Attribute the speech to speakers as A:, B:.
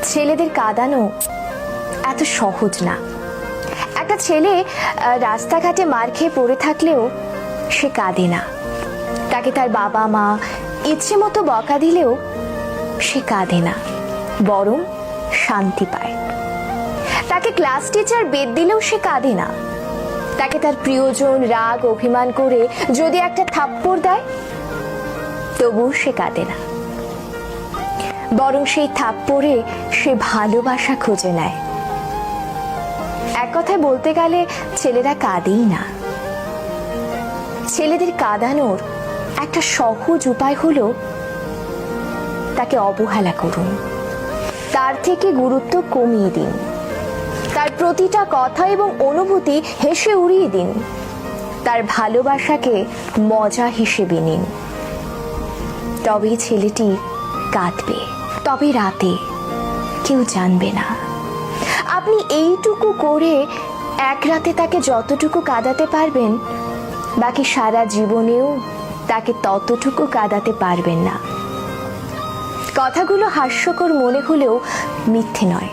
A: ছেলেদের কাঁদানো এত সহজ না। একটা ছেলে রাস্তাঘাটে মার খেয়ে পড়ে থাকলেও সে কাঁদে না। তাকে তার বাবা মা ইচ্ছে মতো বকা দিলেও সে কাঁদে না, বরং শান্তি পায়। তাকে ক্লাস টিচার বেদ দিলেও সে কাঁদে না। তাকে তার প্রিয়জন রাগ অভিমান করে যদি একটা থাপ্পড় দেয়, তবুও সে কাঁদে না, বরং সেই থাপ্পড়ে সে ভালোবাসা খুঁজে নেয়। এক কথায় বলতে গেলে ছেলেরা কাঁদেই না। ছেলেদের কাঁদানোর একটা সহজ উপায় হলো তাকে অবহেলা করুন, তার থেকে গুরুত্ব কমিয়ে দিন, তার প্রতিটা কথা এবং অনুভূতি হেসে উড়িয়ে দিন, তার ভালোবাসাকে মজা হিসেবে নিন। তবেই ছেলেটি কাঁদবে, তবে রাতে কেউ জানবে না। আপনি এইটুকু করে এক রাতে তাকে যতটুকু কাঁদাতে পারবেন, বাকি সারা জীবনেও তাকে ততটুকু কাঁদাতে পারবেন না। কথাগুলো হাস্যকর মনে হলেও মিথ্যে নয়।